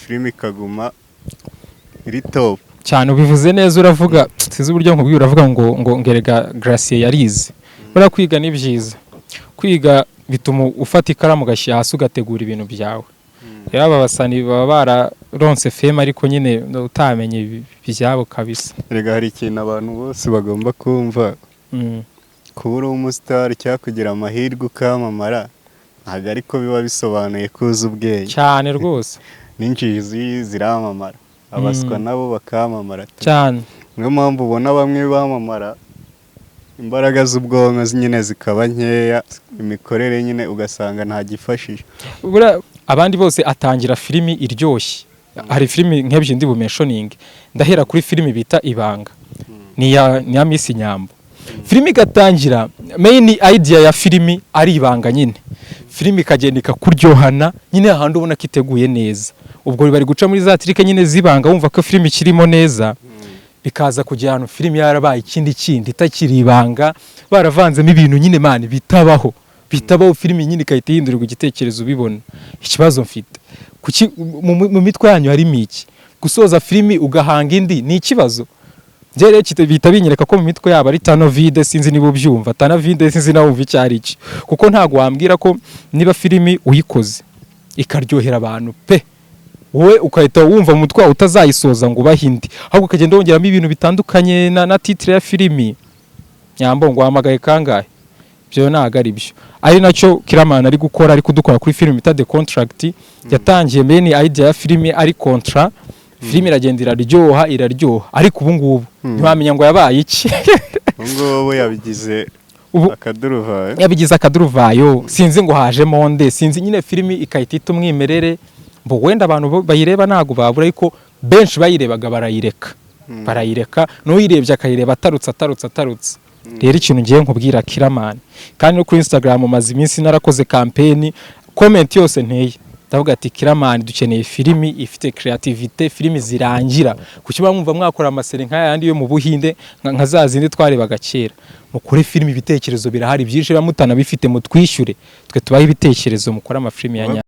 filime ikaguma iri top cyane. Ubivuze neza, uravuga sizi uburyo nkubwiye, uravuga ngo ngerega Gracie yarize. Bura kwiga ni byiza, kwiga bituma ufata ikaramu ugashyira hasi ugategura ibintu byawe. Rero aba basani baba bararonse fame ariko nyine utamenye ibyabo kabisa. erega hari ikintu abantu bose bagomba kumva, kuba uri umusitari cyangwa kugira amahirwe ukamamara ntabwo ariko biba bisobanuye ko uzi ubwenge cyane rwose. n'injiji ziramamara, abaswa nabo bakamamara cyane. niyo mpamvu ubona bamwe bamamara imbaraga z'ubwonko nyine zikaba nkeya, imikorere nyine ugasanga ntagifashije. Abandi bose atangira filimi iryoshye. Hari filimi nk'ebyiri ndi bumentioning, ndahera kuri filimi bita Ibanga, ni ya Miss Nyambo. Filimi igatangira, main idea ya filimi ari ibanga nyine, filimi ikagenda ikakuryohana nyine, ahandi ubona ko iteguye neza. Ubwo bari guca muri za trike nyine zibanga, wumva ko filimi kirimo neza, bikaza kujya hano filimi yarabaye ikindi itakiri ibanga, baravanzemo ibintu nyine mani bitabaho filimi nyine ikahita ihindurirwa igitekerezo ubibona. Ikibazo mfite kuki mu mitwe yanyu harimo iki? Gusoza filimi ugahanga indi ni ikibazo. Rero bita binyereka ko mu mitwe yabo ari tano vide, sinzi niba ubyumva. Tano vide sinzi nawe umva icyari iki, kuko ntago wambwira ko niba filimi uyikoze ikaryohera abantu pe, wowe ukahita wumva mu mutwe utazayisoza ngo ubahindi, ahubwo ukagenda wongeramo ibintu bitandukanye na titre ya filimi. Nyambo ngo hamagaye kangahe? Byo ntago ari byo. Ari nacyo Kiramana ari gukora, ari kudukora kuri filimi bita The Contract. Yatangiye main idea ya filimi ari kontra, filimi iragenda iraryoha, ariko ubu ngubu ntiwamenya ngo yabaye iki. Ngo yabigize akaduruvayo, sinzi ngo haje monde, sinzi nyine filimi ikahita umwimerere. Mbo wenda abantu bayireba ntago babura, ariko benshi bayirebaga barayireka n'uyirebye akayireba atarutse. Rero ikintu ngiye nkubwira Kiramana, kandi no kuri Instagram maze iminsi narakoze campaign, comment yose nteye ndavuga ati Kiramana dukeneye filimi ifite creativity, filimi zirangira. Kuki bamwumva mwakora amaseri nk'aya yandi yo mu Buhinde nka zazindi twarebaga kera. Mukore filimi, ibitekerezo birahari byinshi, bamutana bifite mutwishyure, twe tubaye ibitekerezo, mukora amafilimi ya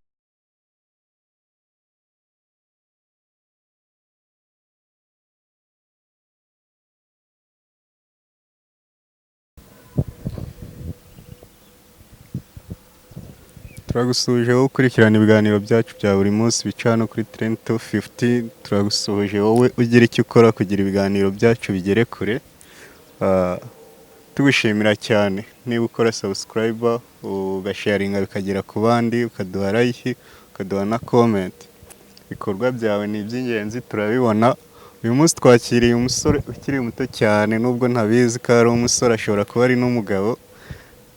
Turagusuje wowe ukurikirana ibiganiro byacu bya buri munsi bica no kuri Trend 250. Turagusuje wowe ugira icyo ukora kugira ibiganiro byacu bigere kure. Tugushimira cyane niba ukora subscribe, ugasharinga bikagera ku bandi, ukaduha like, ukaduha na comment. Ibikorwa byawe ni iby'ingenzi turabibona. Uyu munsi twakiriye umusore ukiri muto cyane, nubwo ntabizi ko ari umusore, ashobora kuba ari n'umugabo,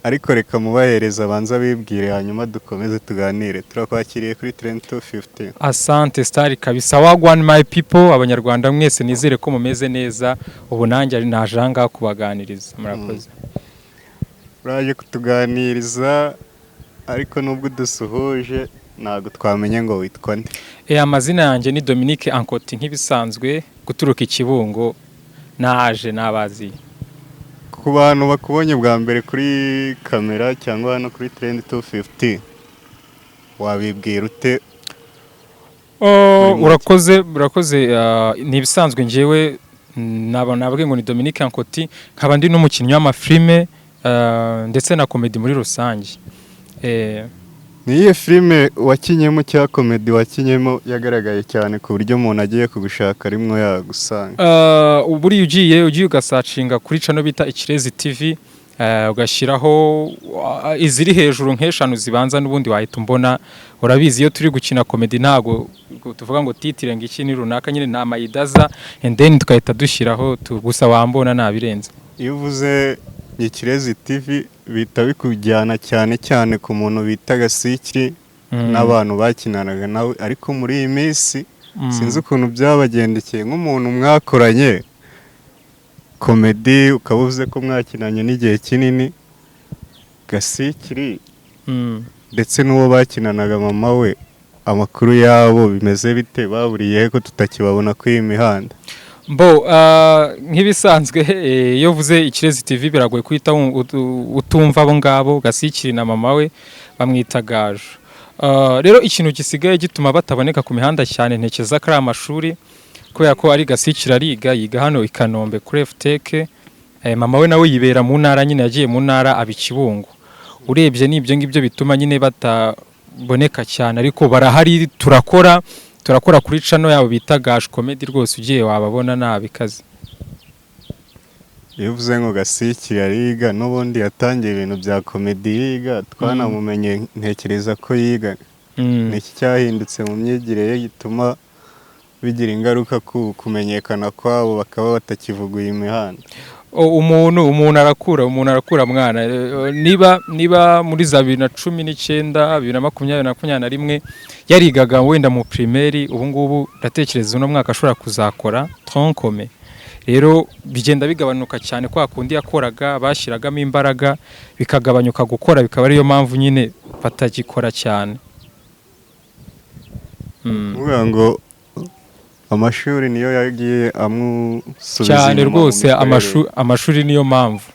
ariko reka mubahereza abanza bibwire hanyuma dukomeze tuganire. Turakwakiriye kuri Trend 250. Asante Star kabisa. Wagwan my people, abanyarwanda mwese nizere ko mumeze neza. Ubu nanjye ari najanga kubaganiriza. Murakoze. Uraje kutuganiriza, ariko nubwo dusuhuje ntago twamenye ngo witwa nde. Amazina yanjye ni Dominique Ankoti nk'ibisanzwe, guturuka Ikibungo. Naje nabazi. Ku bantu bakubonye bwa mbere kuri kamera cyangwa hano kuri Trend 250, wabibwira ute? Urakoze nibisanzwe njyewe nabwiye ngo ni Dominique Ankoti, nkaba ndi n'umukinnyi w'amafilme ndetse na comedy muri rusange. Ni iyihe filime wakinyemo cyangwa comedy wakinyemo yagaragaye cyane ku buryo umuntu agiye kugushaka rimwe yagusanga? Buriya ugiye ugasacinga kuri channel bita Ikirezi TV, ugashyiraho iziri hejuru nk'eshanu zibanza, n'ubundi wahita umbona. Urabizi iyo turi gukina comedy ntago tuvuga ngo titire ngo iki ni runaka, nyine nta mayidaza and then tukahita dushyiraho gusa wambona nabirenze. Iyo uvuze Ikirezi TV bita bikujyana cyane ku muntu bita Gasikiri n'abantu bakinanaga nawe, ariko muri iyi minsi sinzi ukuntu byabagendekeye. Nk'umuntu mwakoranye comedy ukaba uvuze ko mwakinanye n'igihe kinini, Gasikiri ndetse n'uwo bakinanaga mama we, amakuru yabo bimeze bite? Baburiye ko tutakibabona kuri iyi mihanda? Nk'ibisanzwe iyo uvuze Ikirezi TV biragoye kwita utumva abo ngabo. Gasikiri na mama we bamwita Gaju. Rero ikintu gisigaye gituma bataboneka ku mihanda cyane ntekereza ko ari amashuri kubera ko ari Gasikira ariga yiga hano i Kanombe kuri FTK. Mama we nawe yibera mu ntara nyine yagiye mu ntara abikibungo. Urebye n'ibyo ngibyo bituma nyine bataboneka cyane ariko barahari turakora kuri channel yabo bita Gash Comedy rwose ugiye wababona nabikaze. iyo uvuze ngo Gasikira ariga n'ubundi yatangiye ibintu bya comedy yiga twanamumenye ntekereza ko yiga niki cyahindutse mu myigire ye gituma bigira ingaruka ku kumenyekana kwabo bakaba batakivuguye imihanda. Umuntu arakura mwana niba muri za 2019 2021 yarigaga wenda mu primaire ubu ngubu ndatekereza uno mwaka ashobora kuzakora troncome. Rero bigenda bigabanuka cyane kwa kundi yakoraga bashyiragamo imbaraga bikagabanyuka gukora bikaba ariyo mpamvu nyine batagikora cyane. Uvuga ngo amashuri niyo yagiye amusubiza cyane rwose amashuri niyo mpamvu.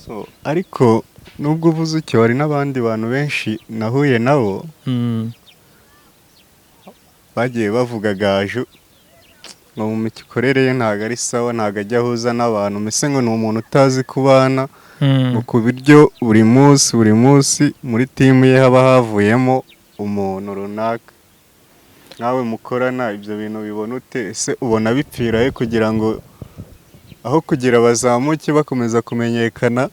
So ariko nubwo uvuze icyo hari n'abandi bantu benshi nahuye nabo bagiye bavuga Gaju ngo mu mikorere ye ntago ari sawa ntago ajya ahuza n'abantu mbese ngo ni umuntu utazi kubana ku buryo buri munsi muri timu ye haba havuyemo umuntu runaka. Nawe mukorana ibyo bintu bibona ute? Ese ubona bipfira he kugira ngo aho kugira bazamuke bakomeza kumenyekana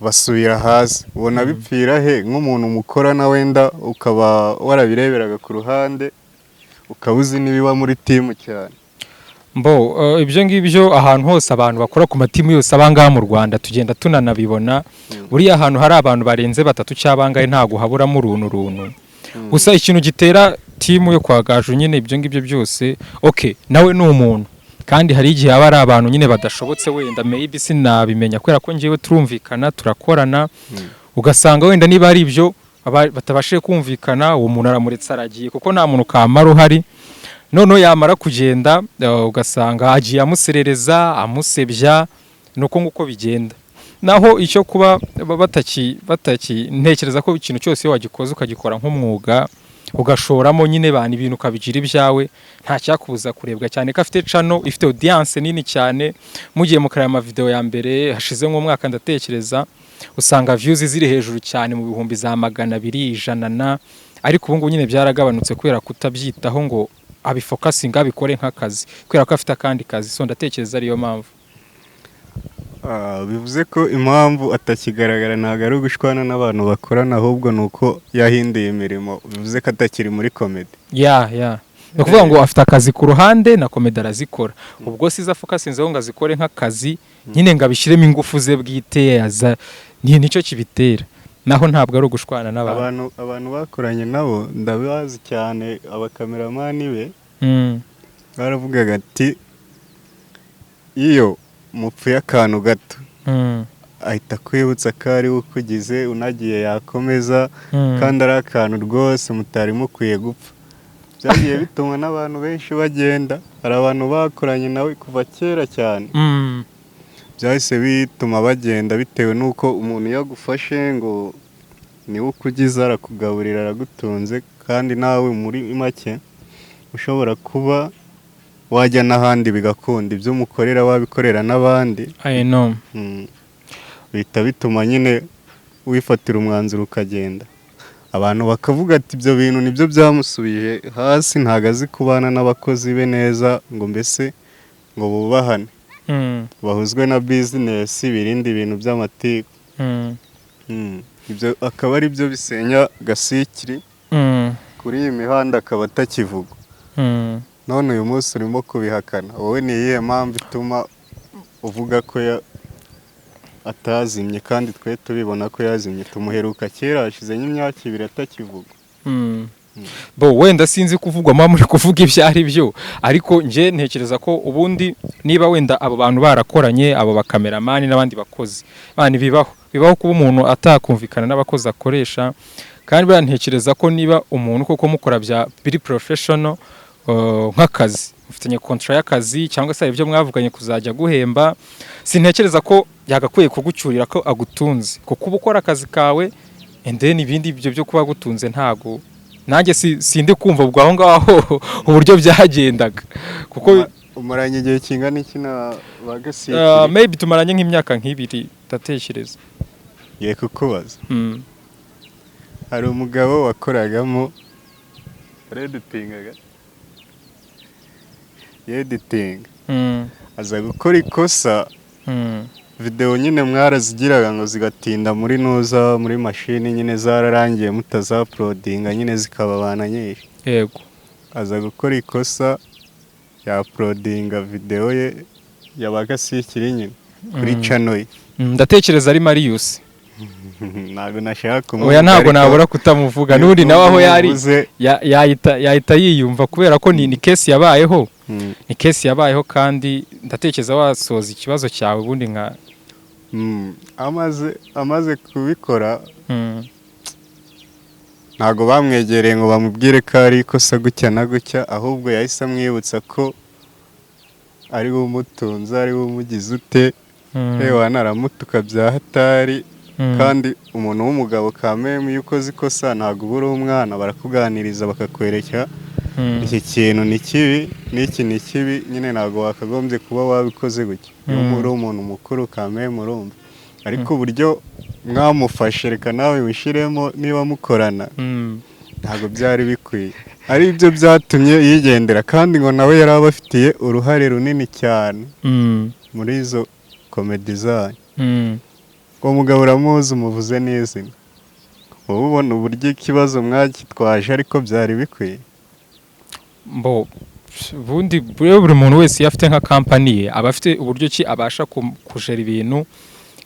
basubira hasi? Ubona bipfira he nk'umuntu mukorana wenda ukaba warabireberaga ku ruhande ukaba uzi nibiba muri timu cyane? Ibyo ngibyo ahantu hose abantu bakora ku matimu yose abangaha mu Rwanda tugenda tunanabibona. Buriya ahantu hari abantu barenze 3 cy'abangahe ntago haburamo uruntu. Gusa ikintu gitera timu yo kwa Gaju nyine ibyo ngibyo byose nawe ni umuntu kandi hari igihe aba ari abantu nyine badashobotse wenda maybe sinabimenya kubera ko ngiye turumvikana turakorana ugasanga wenda niba ari ibyo batabashije kumvikana uwo muntu aramuretse aragiye kuko nta muntu kamara uhari. Noneho yamara kugenda ugasanga agiye amuserereza amusebya nuko nguko bigenda. Naho icyo kuba bataki ntekereza ko ikintu cyose wagikoze ukagikora nk'umwuga ugashoramo nyine bana ibintu ukabigira ibyawe nta cyakubuza kurebwa cyane ko afite channel ifite audience nini cyane. Mugiye mukareba ama video ya mbere hashize nk'umwaka ndatekereza usanga views ziri hejuru cyane mu bihumbi za 200 100 ariko ubu ngubu nyine byaragabanutse kubera kutabyitaho ngo abifocusinga abikore nk'akazi kubera ko afite akandi kazi. So ndatekereza ariyo mpamvu. Bivuze ko impamvu atakigaragara ntago ari ugushwana n'abantu bakorana ahubwo nuko yahinduye imirimo. Bivuze ko atakiri muri comedy. No kuvuga ngo afite akazi ku ruhande na comedy arazikora. Ubwo siza focusinze ngo azikore nk'akazi nyine ngabishiremo ingufu ze bwite nicyo kibitera. Naho ntabwo ari ugushwana n'abantu. Abantu bakoranye nabo ndabazi cyane abakameramani be. Baravugaga ati iyo mupfuye akantu gato ahita kwibutsa ko ari ukugize unagiye yakomeza kandi ari akantu rwose mutari mukwiye gupfa. Byagiye bituma n'abantu benshi bagenda. Hari abantu bakoranye nawe kuva kera cyane byahise bituma bagenda bitewe n'uko umuntu yagufashe ngo niwe ukugize arakugaburira aragutunze kandi nawe muri make ushobora kuba wajya n'ahandi bigakunda ibyo umukorera wabikorera n'abandi. Bihita bituma nyine wifatira umwanzuro ukagenda. Abantu bakavuga ati ibyo bintu nibyo byamusubije hasi ntago azi kubana n'abakozi be neza ngo mbese ngo bubahane bahuzwe na business birindi ibintu by'amatiku. Ibyo akaba ari byo bisenya Gasikiri kuri iyi mihanda akaba atakivuga. None uyu munsi urimo kubihakana. Wowe ni iyihe mpamvu ituma uvuga ko atazimye kandi twe tubibona ko yazimye? Tumuheruka kera hashize nk'imyaka 2 atakivuga. Wenda sinzi kuvugwa muri kuvuga ibyo ari byo ariko nje ntekereza ko ubundi niba wenda abo bantu barakoranye abo bakameramani n'abandi bakozi bani bibaho kuba umuntu atakumvikana n'abakozi akoresha kandi barantekereza ko niba umuntu koko mukora bya biri professional nk'akazi ufitanye kontra y'akazi cyangwa se ibyo mwavuganye kuzajya guhemba, sintekereza ko yagakwiye kugucyurira ko agutunze kuko uba ukora akazi kawe and then ibindi byo kuba gutunze ntago nanjye sindi kumva ubwo aho ngaho uburyo byagendaga kuko umaranye igihe kingana iki na bagasi maybe tumaranye nk'imyaka nk'ibiri ndatekereza. Ye kukubaza hari umugabo wakoragamo editing aza gukora ikosa video nyine mwarazigiraga ngo zigatinda muri nuza muri mashini nyine zararangiye mutazaploadinga nyine zikababana nyinshi. Yego aza gukora ikosa ya uploadinga video ye yabagasikiri nyine kuri channel ye. Ndatekereza ari Marius. Ntago nashaka kumuvuga. Oya ntago nabura kutamuvuga n'undi nawe aho yari yahita yiyumva kubera ko ni case yabayeho. Ni case yabayeho kandi ndatekereza wasoza ikibazo cyawe ubundi nka amaze kubikora ntago bamwegereye ngo bamubwire ko ari ikosa gutya na gutya, ahubwo yahise amwibutsa ko ari we umutunze ari we umugize ute yewe naramutuka bya hatari. Kandi umuntu w'umugabo kameme iyo ukoze ikosa ntago ubura umwana barakuganiriza bakakwereka iki kintu ni kibi n'iki ni kibi nyine ntago wakagombye kuba wabikoze gutya. Iyo muri umuntu mukuru kameme urumva ariko uburyo mwamufashe reka nawe wishiremo niba mukorana ntago byari bikwiye, ari ibyo byatumye yigendera kandi ngo nawe yari abafitiye uruhare runini cyane muri izo komedi zanyu. Uwo mugabo uramuzi umuvuze n'izina, wowe ubona uburyo ikibazo mwagitwaje ariko byari bikwiye? Bundi buri muntu wese afite nka company ye aba afite uburyo ki abasha kujera ibintu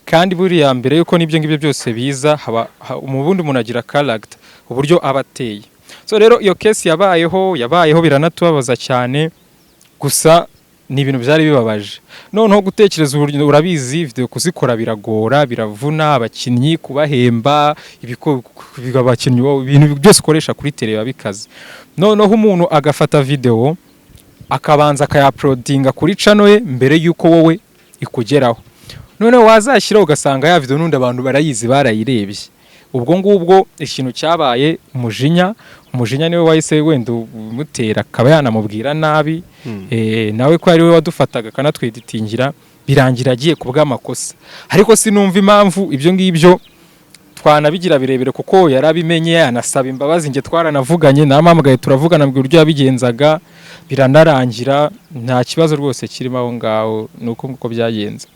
kandi buriya mbere yuko nibyo ngibyo byose biza mu bundi umuntu agira character uburyo abateye. So rero iyo case yabayeho biranatubabaza cyane gusa ni ibintu byari bibabaje. Noneho gutekereza uburyo urabizi video kuzikora biragora biravuna abakinnyi kubahemba abakinnyi ibintu byose ukoresha kuri tele bikaze. Noneho umuntu agafata video akabanza akayaploadinga kuri channel ye mbere yuko wowe ikugeraho. Noneho wazashyira ugasanga ya video n'undi abantu barayizi barayirebye. Ubwo ngubwo ikintu cyabaye umujinya niwe wahise wenda umutera akaba yanamubwira nabi nawe ko ari we wadufataga kanatweditingira birangira agiye kubw'amakosa. Ariko sinumva impamvu ibyo ngibyo twanabigira birebere kuko yarabimenye anasaba imbabazi nge twaranavuganye nampamagaye turavugana mbwira uryo yabigenzaga biranarangira nta kibazo rwose kirimo aho ngaho nuko nguko byagenze.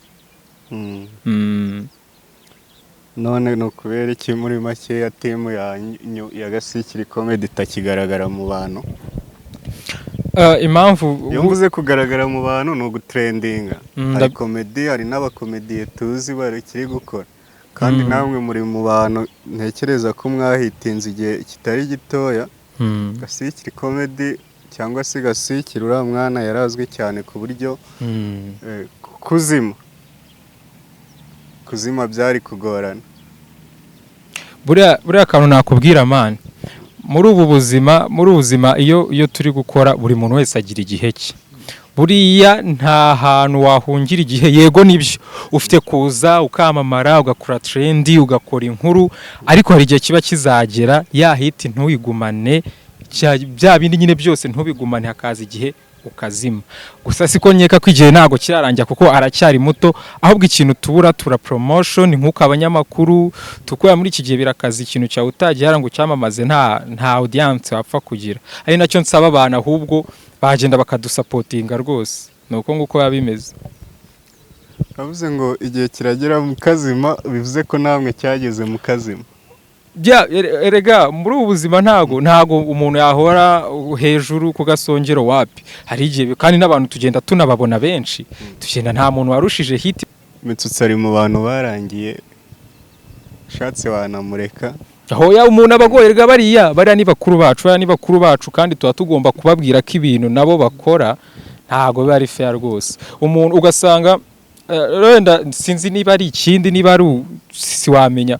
None no kubera iki muri make ya timu ya Gasikiri Comedy itakigaragara mu bantu? Impamvu yumvuze kugaragara mu bantu no gutrendinga. Hari comedy hari n'abakomediye tuzi bari kiri gukora kandi namwe muri mu bantu ntekereza ko mwahitinze igihe kitari gitoya. Gasikiri Comedy cyangwa se Gasikiri uriya mwana yarazwi cyane ku buryo kuzima byari kugorana. Buriya kantu nakubwira man muri ubu buzima iyo turi gukora buri muntu wese agira igihe cye. Buriya nta hantu wahungira igihe, yego nibyo ufite kuza ukamamara ugakora trendi ugakora inkuru ariko hari igihe kiba kizagera ya hit ntuyigumane bya bindi nyine byose ntubigumane hakaza igihe ukazima. Gusa siko nkeka ko igihe ntago kirarangira kuko aracyari muto, ahubwo ikintu tubura tura promotion nkuko abanyamakuru tukoya muri iki gihe birakaza ikintu cya utagiye ngo cyamamaze nta audience wapfa kugira. Ari nacyo nsaba abantu ahubwo bagenda bakadusupportinga rwose nuko nguko yabimeze. Avuze ngo igihe kiragera mu kazima bivuze ko namwe cyageze mu kazima. Erega muri ubu buzima ntago umuntu yahora hejuru ku gasongero wapi. Hari igihe kandi n'abantu tugenda tunababona benshi tugenda nta muntu warushije hit. Mitsutsi ari mu bantu barangiye shatse wanamureka. Hoya umuntu abagoyerwa bariya ni bakuru bacu kandi tuba tugomba kubabwira ko ibintu nabo bakora ntago bari fair rwose. Umuntu ugasanga wenda sinzi niba ari ikindi niba ari siwamenya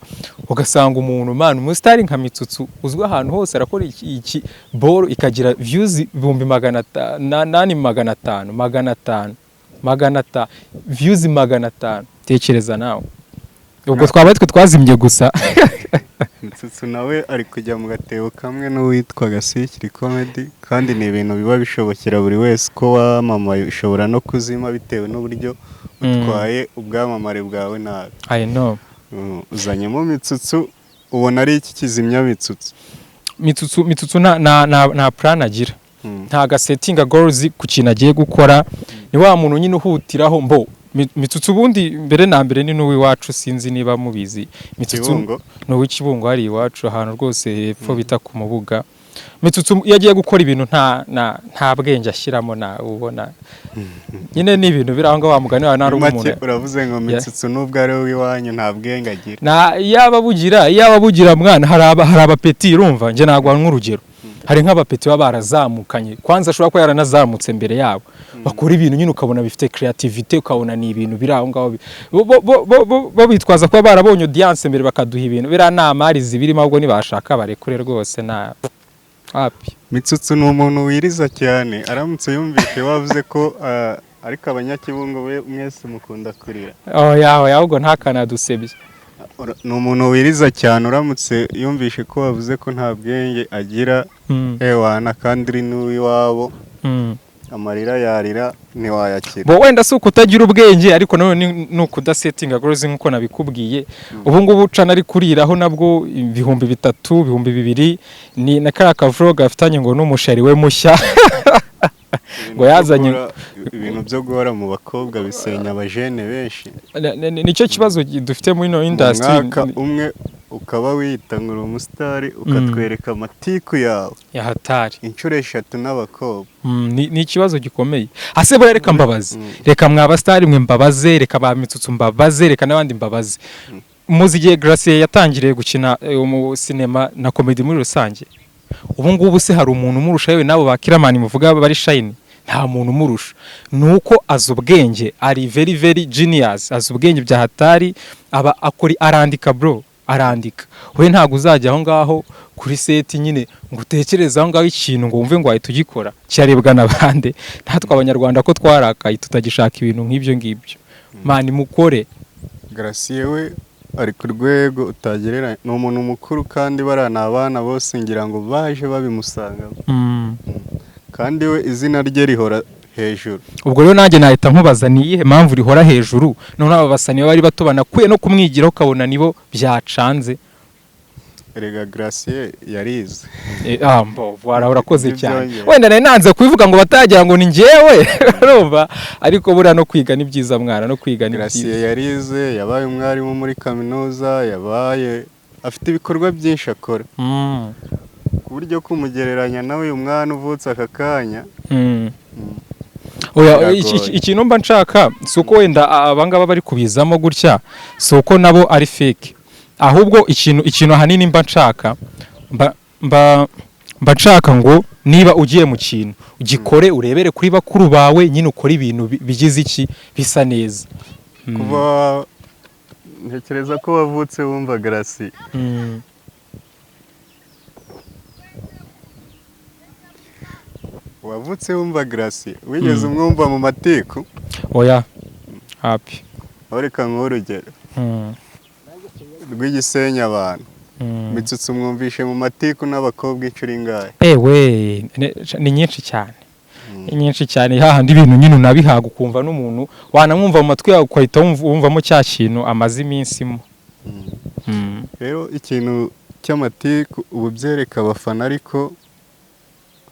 ugasanga umuntu man umusitari nka Mitsutsu uzwi ahantu hose arakora iki ball ikagira views 500 views 500 tekereza nawe ubwo twaba twazimye gusa. Mitsutsu nawe ari kujya mu gatebo kamwe n'uwitwa Gasikiri Comedy kandi ni ibintu biba bishobokera buri wese ko wamamaye ushobora no kuzima bitewe n'uburyo utwaye ubwamamare bwawe nabi. I know. Uzanyemo Mitsutsu ubona ari iki kizimya Mitsutsu? Mitsutsu na plan agira. Nta gasettinga goals ku kintu agiye gukora. Ni wa muntu nyine uhutiraho mbo Mitsutsu ubundi mbere na mbere ni n'uwi wacu sinzi niba mubizi. Mitsutsu no w'Ikibungo hari iwacu ahantu rwose hepfo bita ku Mubuga. Mitsutsu yagiye gukora ibintu nta bwenge ashyiramo na ubona nyine ni ibintu biranga wa mugani wa nari umuntu. Uravuze ngo Mitsutsu nubwo ari w'iwanyu nta bwenge agira. Na yaba bugira mwana hari abapeti urumva nje nagwa nk'urugero. Hari nk'abapeti baba barazamukanye kwanza ashobora ko yaranazamutse mbere yabo bakora ibintu nyine ukabona bifite creativity ukabona ni ibintu biri aho ngaho bo bitwaza ko barabonye audience mbere bakaduha ibintu bira namari zibirimo ahubwo nibashaka barekure rwose na happy. Mitsutsu ni umuntu wiriza cyane aramutse yumvise wavuze ko ariko abanyakibungo we mwese mukunda kurira. Ahubwo nta kanadusebye. Ni umuntu wiriza cyane uramutse yumvishe ko wavuze ko nta bwenge agira ewana kandi uri n'uw'iwabo amarira yarira ntiwayakira. Bo wenda si ukutagira ubwenge ariko none ni ukudasettinga goals nk'uko nabikubwiye. Ubu ngubu cana ari kuriraho nabwo 3,000 2,000 ni na kara kavlog afitanye ngo n'umushari we mushya ngo yazanye ibintu byo guhora mu bakobwa bisenya abajene benshi. Nicyo kibazo dufite muri no industry. Mwaka umwe ukaba wiyita ngo uri umusitari ukatwereka amatiku yawe ya hatari inshuro 3 n'abakobwa. Ni ikibazo gikomeye. Ase bora reka mbabaze reka mwabastari mwe mbabaze reka ba Mitsutsu mbabaze reka n'abandi mbabaze. Muzigiye Gracie yatangiriye gukina mu cinema na comedy muri rusange. Ubu ngubu se hari umuntu umurusha yewe nabo bakiramani muvuga bari shine nta muntu umurusha. Nuko azubwenge ari very genius azubwenge bya hatari aba akori arandika bro arandika. We ntago uzajya aho ngaho kuri set nyine ngo utekereza aho ngaho ikintu ngo wumve ngo ahita ugikora cyarebwa nabande. Natwe abanyarwanda ko twarakaye tutagishaka ibintu nk'ibyo ngibyo. Mani mukore. Gracie we ari ku rwego utagereranya ni umuntu mukuru kandi barana abana bose ngira ngo baje babimusangamo. Kandi we izina rye rihora hejuru. Ubwo rero nanjye nahita nkubaza ni iyihe mpamvu rihora hejuru none aba basani bari batubana kwe no kumwigiraho ukabona nibo byacanze. Erega Gracie yarize. Mbo urakoze cyane. Wenda nari nanze kubivuga ngo batagira ngo ni njyewe urumva ariko bura no kwiga ni byiza mwana no kwiga ni byiza. Gracie yarize yabaye umwarimu muri kaminuza yabaye afite ibikorwa byinshi akora. Ku buryo kumugereranya nawe uyu mwana uvutse aka kanya. Oya ikintu mba nshaka suko wenda abangaba bari kubizamo gutya suko nabo ari fake. Ahubwo ikintu hanini mba nshaka mba nshaka ngo niba ugiye mu kintu ugikore urebere kuri bakuru bawe nyine ukora ibintu bigize iki bisa neza. Kuba ntekereza ko wavutse wumva Gracie. Wavutse wumva Gracie wigeze umwumva mu matiku? Oya happy. Oreka nk'urugero rw'igisenya abantu. Mitsutsu mwumvishe mu matiku n'abakobwa inshuro ingahe? We ni nyinshi cyane. Nyinshi cyane hahandi ibintu nyine unabihaga ukumva n'umuntu wanamwumva mu matwi yawe ukahita wumvamo cya kintu amaze iminsi mo. Rero ikintu cy'amatiku ubu byereka abafana ariko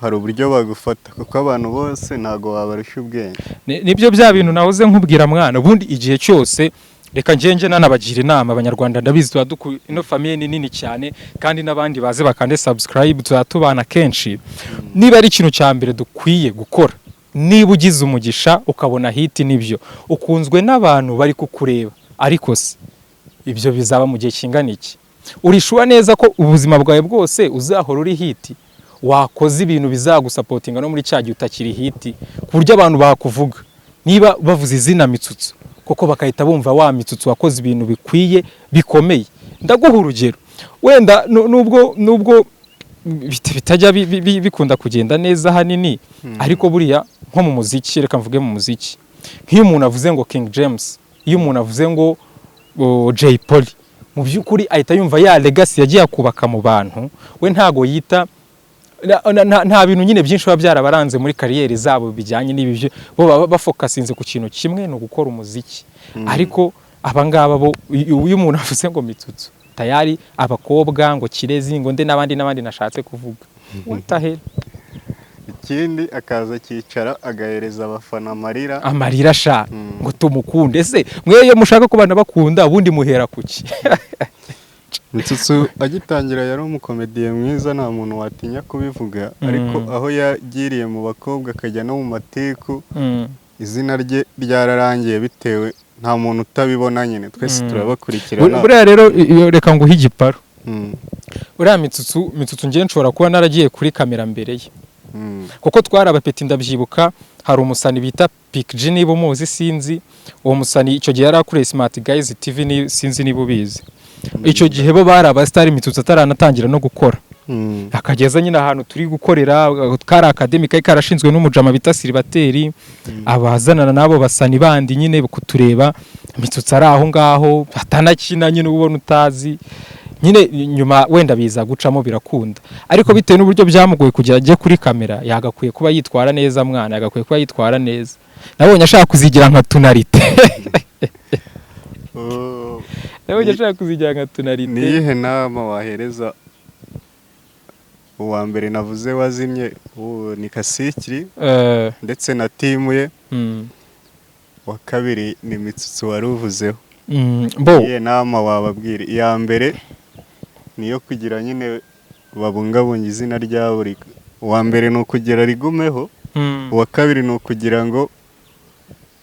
hari uburyo bagufata kuko abantu bose ntago wabarusha ubwenge. Nibyo bya bintu nahoze nkubwira mwana ubundi igihe cyose reka njenje nanabagira inama abanyarwanda ndabizi twaduku ino famille ni nini cyane kandi nabandi baze bakande subscribe tuzatubana kenshi. Niba ari ikintu cya mbere dukwiye gukora niba ugize umugisha ukabona hit nibyo ukunzwe n'abantu bari kukureba ariko se ibyo bizaba mu gihe kingana iki? Urishuwa neza ko ubuzima bwawe bwose uzahora uri hit wakoze ibintu bizagusapotinga no muri cyagiye utakiri hit ku buryo abantu bakuvuga niba bavuze izina Mitsutsu koko bakahita bumva wa Mitsutsu wakoze ibintu bikwiye bikomeye ndaguha urugero wenda nubwo bitajya bikunda kugenda neza hanini ariko buriya nko mu muziki reka mvuge mu muziki nk'iyo umuntu avuze ngo King James iyo umuntu avuze ngo Jay Polly mu by'ukuri ahita yumva ya legacy yagiye kubaka mu bantu we ntago yita nta bintu nyine byinshi biba byarabaranze muri kariyeri zabo bijyanye n'ibyo bo bafokasinze ku kintu kimwe no gukora umuziki ariko abangaba bo uyu umuntu avuze ngo Mitsutsu tayari abakobwa ngo Kirezi ngo nde n'abandi nashatse kuvuga what the hell. Ikindi akaza kicara agahereza abafana amarira sha ngo tumukunde ese mweyo mushaka kubana bakunda ubundi muhera kuki. Mitsutsu agitangira yari umukomediye mwiza nta muntu watinya kubivuga ariko aho yagiriye mu bakobwa akajya no mu matiku izina rye ryararangiye bitewe nta muntu utabibona nyine twese turabakurikirana. Buriya rero reka nguhe igiparo uriya Mitsutsu ngiye nshobora kuba naragiye kuri kamera mbere ye kuko twari abapeti ndabyibuka hari umusani bita Pick G niba umuzi sinzi uwo musani icyo gihe yari akuriye Smart Guys TV sinzi niba ubizi icyo gihe bo bari abasitari Mitsutsu ataranatangira no gukora akageza nyine ahantu turi gukorera kari academic karashinzwe n'umujama bita Silibateri abazanana nabo basani bandi nyine kutureba Mitsutsu ari aho ngaho atanakina nyine ubona utazi nyine nyuma wenda biza gucamo birakunda ariko bitewe n'uburyo byamugoye kugira ajye kuri kamera yagakwiye kuba yitwara neza mwana yagakwiye kuba yitwara neza nabonye ashaka kuzigira nka Tunarite nabonye ashaka kuzigira nka Tunarite. Niyihe nama wahereza uwa mbere navuze wazimye ni Kasikiri ndetse na timu ye wa kabiri ni Mitsutsu wari uvuzeho iyihe nama wababwira? Iya mbere niyo kugira nyine babungabunga izina ryabo uwa mbere ni ukugira rigumeho uwa kabiri ni ukugira ngo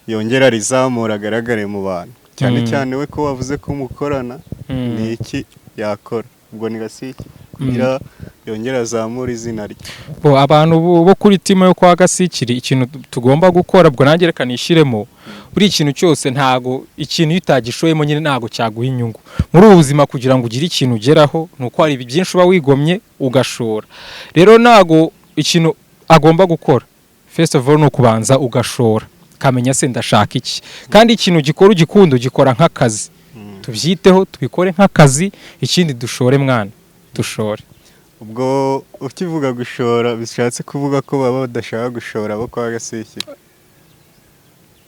yongera rizamura agaragare mu bantu cyane cyane we ko wavuze ko mukorana ni iki yakora ubwo ni Gasiki kugira yongera azamura izina rye. Abantu bo kuri timu yo kwa Gasikiri ikintu tugomba gukora ubwo nange reka nishiremo buri ikintu cyose ntago ikintu utagishoyemo nyine ntago cyaguha inyungu muri ubu buzima kugira ngo ugire ikintu ugeraho nuko hari byinshi uba wigomye ugashora rero ntago ikintu agomba gukora first of all no kubanza ugashora kamenya se ndashaka iki kandi ikintu gikora ugikunda ugikora nk'akazi tubyiteho tubikore nk'akazi ikindi dushore mwana dushore. Ubwo ukivuga gushora bishatse kuvuga ko baba badashaka gushora abo kwa Gasikiri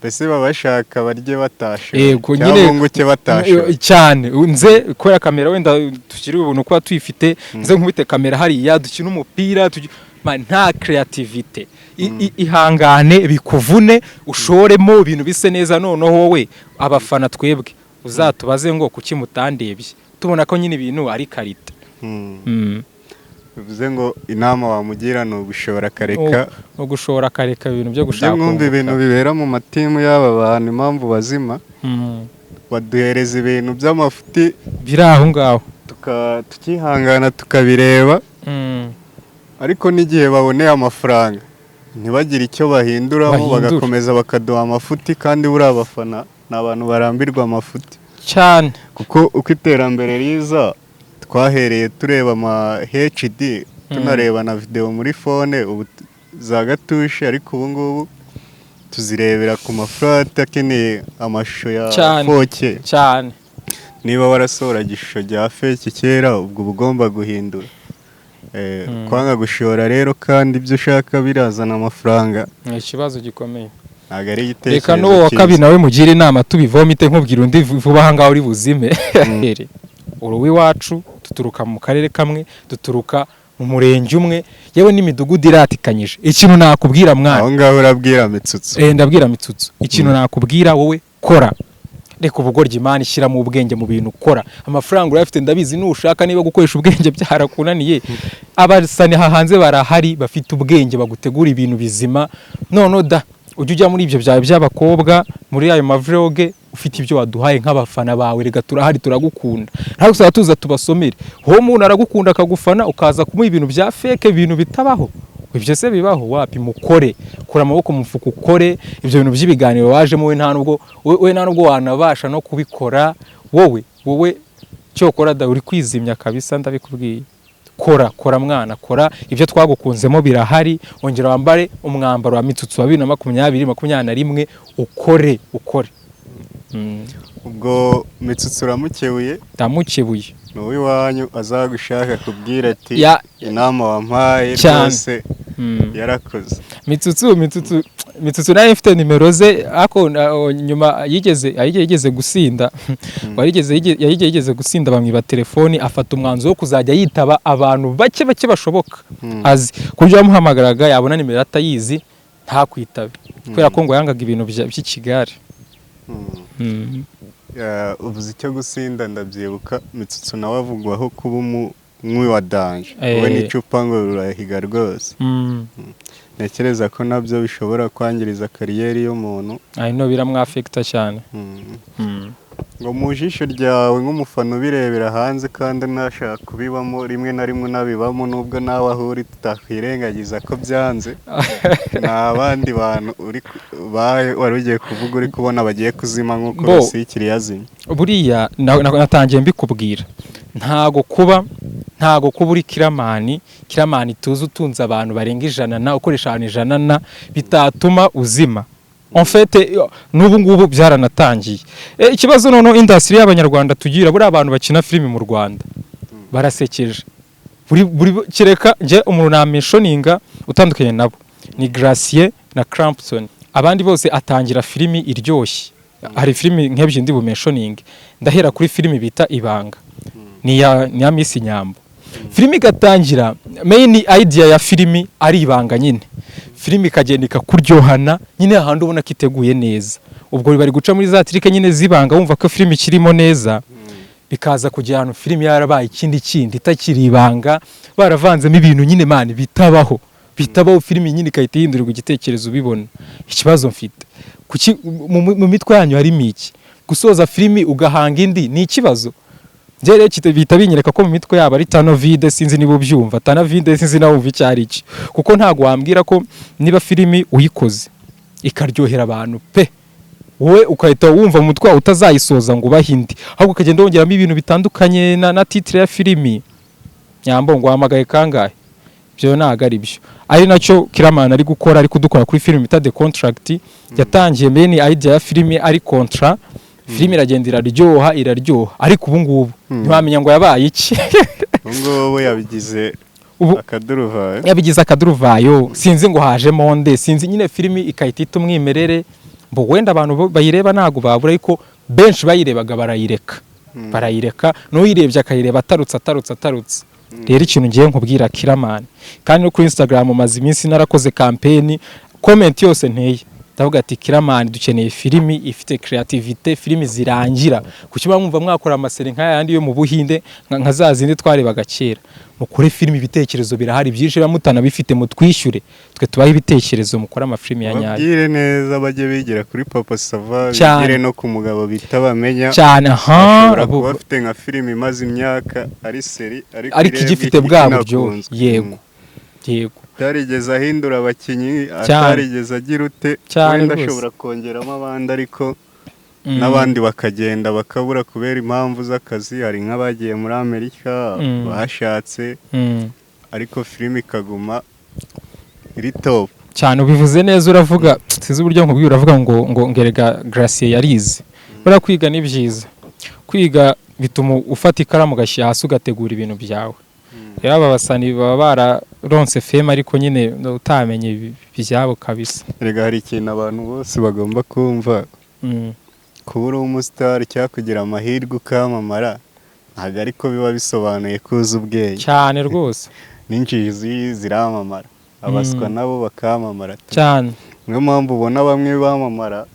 bese babashaka barye batashe cyangwa nguke batashe cyane nze kubera kamera wenda tukiri ubuntu kuba tuyifite nze nkubite kamera hariya dukina umupira nta creativity ihangane bikuvune ushoremo ibintu bise neza noneho wowe abafana twebwe uzatubaze ngo kuki mutandebye tubona ko nyine ibintu ari karita. Bivuze ngo inama wamugira no gushora kareka no gushora kareka ibintu byo gushaka kumva ibintu bibera mu matimu y'aba bantu impamvu bazima baduhereza ibintu by'amafuti biri aho ngaho tukihangana tukabireba ariko n'igihe baboneye amafaranga ntibagire icyo bahinduramo bagakomeza bakaduha amafuti kandi buri abafana ni abantu barambirwa amafuti cyane kuko uko iterambere riza twahereye tureba ama HD tunareba na video muri phone ubu za gatushe ariko ubu ngubu tuzirebera ku mafrate akeneye amashusho ya 4K cyane niba warasora igishusho rya fake kera ubwo ugomba guhindura kwanga gushora rero kandi ibyo ushaka birazana amafaranga ni ikibazo gikomeye ntago ari igitekerezo reka n'uwo wa kabiri nawe mugira inama tubivomite nkubwira undi vuba ahangaho uri buzime uruwi wacu duturuka mu karere kamwe duturuka mu murenge umwe yewe n'imidugudu iratikanyije ikintu nakubwira mwana aho ngaho urabwira Mitsutsu ndabwira Mitsutsu ikintu nakubwira wowe kora reka ubugoryi Imana ishyira mu ubwenge mu bintu ukora amafaranga urafite ndabizi nushaka niba gukoresha ubwenge byarakunaniye abasani hanze barahari bafite ubwenge bagutegura ibintu bizima none da ujya muri ibyo byawe by'abakobwa muri ayo mavloge ufite ibyo waduhaye nk'abafana bawe rega turahari turagukunda ntabwo usaba tuza tubasomere ho umuntu aragukunda akagufana ukaza kumuha ibintu bya fake ibintu bitabaho ibyo se bibaho wapi mukore kura amaboko mu mufuka ukore ibyo bintu by'ibiganiro wajemo we nta nubwo wanabasha no kubikora wowe cyokora da uri kwizimya kabisa ndabikubwiye. Kora mwana, kora ibyo twagukunzemo birahari, ongera wambare umwambaro wa Mitsutsu wa 2021 ukore. ubwo Mitsutsu uramukebuye Ndamukebuye. n'uwiwanyu azagushaka kubwira ati Ya- inama wampaye Cyane. rwose yarakoze. Mitsutsu nayo ifite nimero ze ako nyuma yigeze gusinda yigeze gusinda bamwiba telefoni, afata umwanzuro wo kuzajya yitaba abantu bake bashoboka azi kuryo yamuhamagaraga yabona nimero atayizi ntakwitabe kubera ko ngo yangaga ibintu by'ikigare. uvuze icyo gusinda ndabyibuka Mitsutsu nawe avugwaho kuba umwe wa danje wowe n'icupa ngo rurahiga rwose. Ntekereza ko nabyo bishobora kwangiriza kariyeri y'umuntu. Biramwafekita cyane. ngo mu jisho ryawe nk'umufana ubirebera hanze kandi ntashaka kubibamo, rimwe na rimwe unabibamo, nubwo nawe aho uri tutakwirengagiza ko byanze. nta bandi bantu wari ugiye kuvuga uri kubona bagiye kuzima nk'uko Rusikiri yazimye. Buriya natangiye mbikubwira, ntago kuba uri kiramani tuzi utunze abantu barenga 100 ukoresha abantu 100 bitatuma uzima. En fait n'ubu ngubu byaranatangiye. Ikibazo none industry y'abanyarwanda tugira buri abantu bakina filimi mu Rwanda barasekeje. Buri kireka nje umuntu na mentioninga utandukanye nabo ni Gracier na Crampton. Abandi bose atangira filimi iryoshye. Hari filimi nk'ebyiri ndi bu mentioning. Ndahera kuri filimi bita Ibanga. Ni ya Miss Nyambo. Filimi igatangira, main idea ya filimi ari ibanga nyine. Filimi kagendika kuryohana nyine ahandi ubona kiteguye neza. Ubwo bari guca muri za trike nyine zibanga wumva ko filimi kirimo neza. Bikaza kujya hano filimi yarabaye ikindi itakiri ibanga, baravanzemo ibintu nyine mani bitabaho filimi nyine kayite hindurirwa igitekerezo ubibona. Ikibazo mfite kuki mu mitwe yanyu hari miki gusoza filimi ugahanga indi ni ikibazo. Jere bita binyereka ko mu mitwe yabo ari tano vide, sinzi niba ubyumva tano vide, sinzi nawe umva icyari iki, kuko ntago wambwira ko niba filimi uyikoze ikaryohera abantu pe wowe ukahita wumva mu mutwe utazayisoza ngo bahindi, ahubwo ukagenda wongeramo ibintu bitandukanye na titre ya filimi. Nyambo ngo hamagaye kangahe byo naga ari byo, ari nacyo Kiramana ari gukora, ari kudukora kuri filimi bita The Contract. Yatangiye main idea ya filimi ari contrat, filimi iragenda iraryoha ariko ubu ngubu ntiwamenya ngo yabaye iki. Ngo yabigize akaduruvayo sinzi ngo haje monde, sinzi nyine filimi ikayitita umwimerere mbo wenda abantu bayireba nago babura, ariko benshi bayirebaga barayireka n'uyirebye akayireba atarutse. Rero ikintu ngiye nkubwira Kiramani, kandi no kuri Instagram maze iminsi narakoze campaign, comment yose nteye ndavuga ati Kiramani dukeneye filimi ifite creativity, filimi zirangira kuki bamwumva mwakora amaseri nk'aya yandi yo mu Buhinde nka zazindi twarebaga kera. Mukore filimi ibitekerezo birahari byinshi bamutana bifite mutwishyure twe tubaye ibitekerezo mukora amafilimi ya nyayo. Bagire neza bajye bigira kuri Papa Sava, bigire no ku mugabo bita bamenya cyane. bafite nka filimi imaze imyaka ari seri ariko igifite bwa buryo. Yego tarigeze ahindura abakinyi, atarigeze agira ute, wenda ashobora kongeramo abandi ariko n'abandi bakagenda bakabura kubera impamvu z'akazi. Hari nk'abagiye muri Amerika bashatse, ariko filimi ikaguma iri top cyane. Ubivuze neza, uravuga sizi uburyo nkubwiye, uravuga ngo ngerega Gracier yarize. Bura kwiga ni byiza, kwiga bituma ufata ikaramu ugashyira hasi ugategura ibintu byawe. Yaba basani baba bararonse fema ariko nyine utamenye byabo kabisa. Rega hari ikintu abantu bose bagomba kumva, kubura umustar cyakugira amahirwe ukamamara ntago ariko biba bisobanuye kuza ubwenge cyane rwose. N'injiji ziramamara, abaswa nabo bakamamara cyane. Niyo mpamvu ubona bamwe bamamara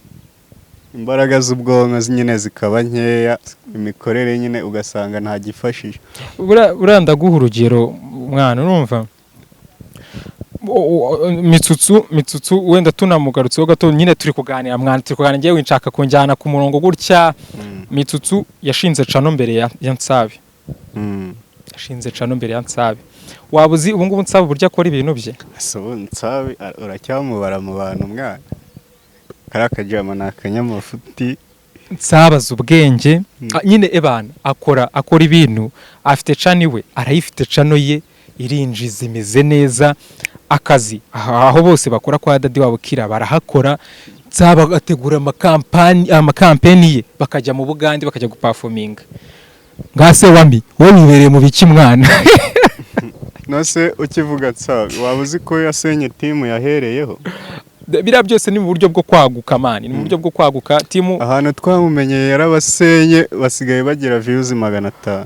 imbaraga z'ubwonko nyine zikaba nkeya, imikorere nyine ugasanga nta gifashije. Uranda guha urugero mwana, urumva Mitsutsu wenda tunamugarutseho gato nyine turi kuganira mwana, turi kuganira ngiye winshaka kunjyana ku murongo gutya. Mitsutsu yashinze cano mbere ya Nsabi. Yashinze cano mbere ya Nsabi. Wabuzi ubu ngubu Nsabi burya akora ibintu bye. Nsabi uracyamubara mu bantu mwana, karakajama nakanyamafuti nsabaza ubwenge nyine ebana akora ibintu afite cano iwe arayifite cano ye irinjiza imeze neza akazi aho bose bakora kwa dadi wabo Kira barahakora nzaba gategura amakampeni ye bakajya mu Bugande bakajya guperforminga ngase wambi wowe wibereye mu biki mwana nose ukivuga nsabe waba uzi ko yasenye timu yahereyeho bira byose ni mu buryo bwo kwaguka mani ni mu buryo bwo kwaguka timu ahantu twamumenyeye yarabasenye basigaye bagira views 500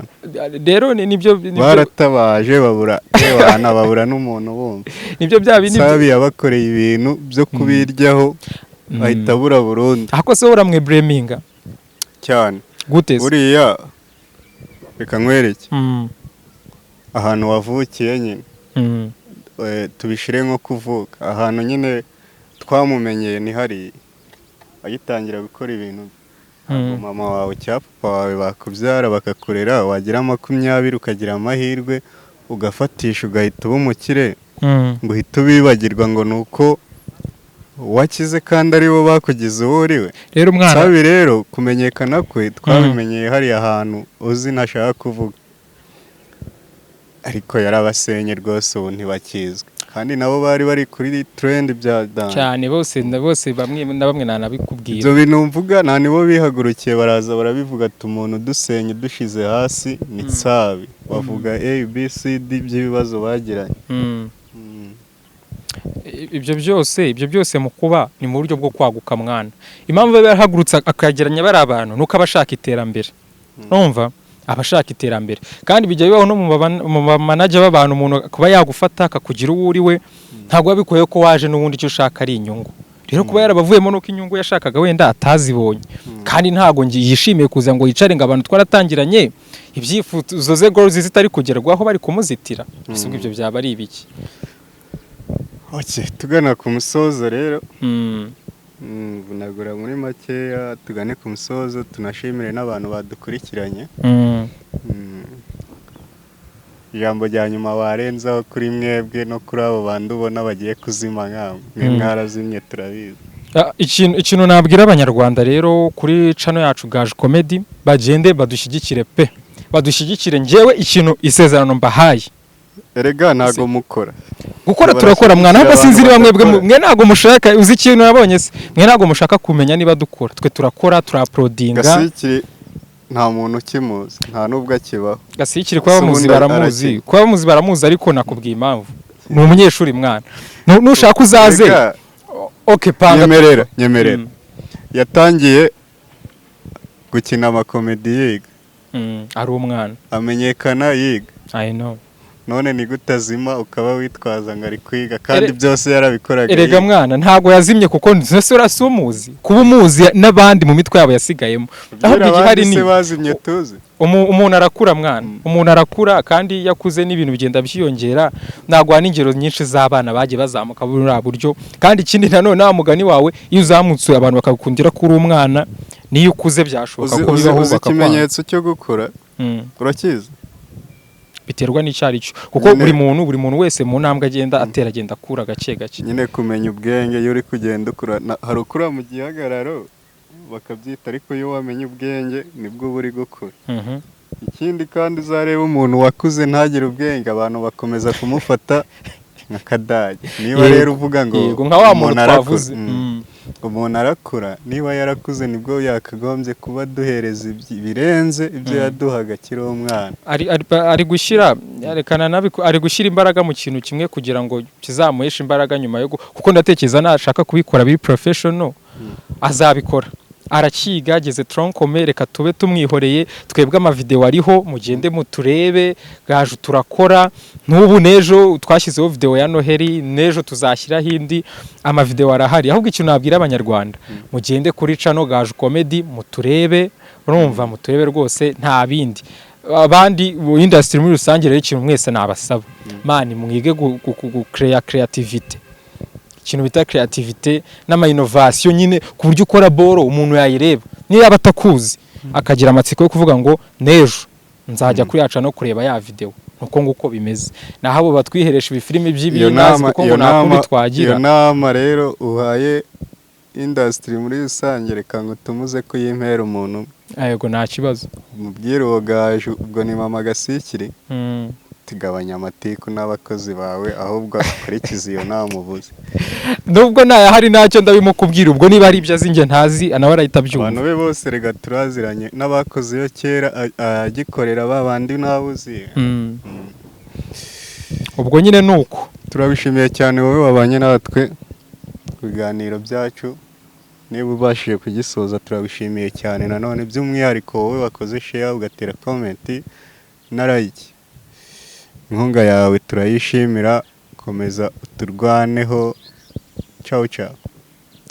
rero nibyo baratabaje babura n'umuntu bumva nibyo bya bindi sabi yabakoreye ibintu byo kubiryaho ahita bura Burundi ako se uramwe breminga cyane gute buriya reka nkwereke ahantu wavukiye nyine tubishire nko kuvuka ahantu nyine twamumenyeye ni hari agitangira gukora ibintu mama wawe cyangwa papa wawe bakubyara bakakurera wagira 20 ukagira amahirwe ugafatisha ugahita ubumukire ngo uhita ubibagirwa ngo nuko wakize kandi ari bo bakugize uwo uriwe rero mwana sabi rero kumenyekana kwe twabimenyeye hari ahantu uzi ntashaka kuvuga ariko yarabasenye rwose ubu ntibakizwe kandi nabo bari kuri trend bya dance cyane bose bamwe na bamwe nanabikubwira ibyo bintu mvuga nta nibo bihagurukiye baraza barabivuga ati umuntu dusenye dushize hasi ni sabi bavuga A B C D by'ibibazo bagiranye ibyo byose mu kuba ni mu buryo bwo kwaguka mwana impamvu yarahagurutse akageranya bari abantu nuko abashaka iterambere numva abashaka iterambere kandi bijya bibaho no mu manager b'abantu umuntu kuba yagufata akakugira uwo uri we ntabwo babikoye ko waje n'ubundi icyo ushaka ari inyungu rero kuba yarabavuyemo nuko inyungu yashakaga wenda atazibonye kandi ntago yishimiye kuza ngo yicare ngo abantu twaratangiranye ibyifuzo ze goals zitari kugerwaho bari kumuzitira bisubwo ibyo byaba ari ibiki tugana ku musozo rero bunagura muri makeya tugane ku musozo tunashimire n'abantu badukurikiranye ijambo rya nyuma warenzaho kuri mwebwe no kuri abo bantu ubona bagiye kuzima nkamwe mwarazimye turabizi ikintu nabwira abanyarwanda rero kuri channel yacu Gaju Comedy bagende badushyigikire pe badushyigikire njyewe ikintu isezerano mbahaye erega ntago mukora gukora turakora mwana ahubwo sinziri bamwe mwe ntago mushaka uzi ikintu nabonye se mwe ntago mushaka kumenya niba dukora twe turakora turaplodinga Gasikiri nta muntu ukimuzi nta nubwo akibaho Gasikiri kwa bamuzi baramuzi ariko nakubwiye impamvu ni umunyeshuri mwana nushaka uzaze okay panga nyemerera yatangiye gukina amakomedi yiga ari umwana amenyekana yiga I know none ni gutazima ukaba witwaza ngo ari kwiga kandi byose yarabikoraga erega mwana ntago yazimye kuko nse urasumuzi kuba umuzi n'abandi mu mitwe yabo yasigayemo ahubwo igihari ni bazimye tuzi umuntu arakura mwana umuntu arakura kandi yakuze n'ibintu bigenda byiyongera nagwa n'ingero nyinshi z'abana bagiye bazamuka muri buryo kandi ikindi nanone nta mugani wawe iyo uzamutse abantu bakagukundira kuri umwana niyo ukuze byashoboka ko bibaho bakakwa ikimenyetso cyo gukura urakiza biterwa n'icyari cyo kuko buri muntu wese mu ntambwe agenda agenda akura gake nyine kumenya ubwenge iyo uri kugenda ukura hari ukura mu gihagararo bakabyita ariko iyo wamenye ubwenge nibwo buri gukura ikindi kandi uzareba umuntu wakuze ntagire ubwenge abantu bakomeza kumufata nka kadage niba rero uvuga ngo nka wa muntu twavuze umuntu arakura niba yarakuze nibwo yakagombye kuba duhereza birenze ibyo yaduhaga kiri umwana ari gushyira ari gushyira imbaraga mu kintu kimwe kugira ngo kizamuheshe imbaraga nyuma yo kuko ndatekereza nashaka kubikora biri professional azabikora arakiga ageze tronkome reka tube tumwihoreye twebwe amavideo ariho mugende muturebe Gaju turakora n'ubu nejo twashyizeho video ya Noheli nejo tuzashyiraho indi amavideo arahari ahubwo ikintu nabwira abanyarwanda mugende kuri channel Gaju Comedy muturebe urumva muturebe rwose nta bindi abandi mu industry muri rusange rero ikintu mwese nabasaba mani mwige creativity ikintu bita creativity n'ama innovation nyine ku buryo ukora boro umuntu yayireba niyo abatakuzi akagira amatsiko yo kuvuga ngo nejo nzajya kuri yaca no kureba ya video nuko nguko bimeze naho abo batwiheresha ibifilimi by'ibinazi kuko ngo nakundi twagira iyo nama rero uhaye industry muri rusange reka ngo tumuze kuyimpera umuntu yego nta kibazo. mubwire uwo gaju ubwo ni mama Gasikiri Mm. tugabanya amatiku n'abakozi bawe ahubwo akurikiza iyo namubuze. Nubwo ntayahari ntacyo ndabimukubwira, ubwo niba ari ibyo azi njye ntazi nawe arahita abyumva. Abantu be bose rega turaziranye n'abakoze iyo kera agikorera babandi nabuzi. Ubwo nyine nuko Turabishimiye cyane wowe wabanye natwe ibiganiro byacu, niba ubashije kugisoza turabishimiye cyane. Nanone by'umwihariko wowe wakoze share ugatera comment na like, inkunga yawe turayishimira, komeza uturwaneho. Ciao ciao.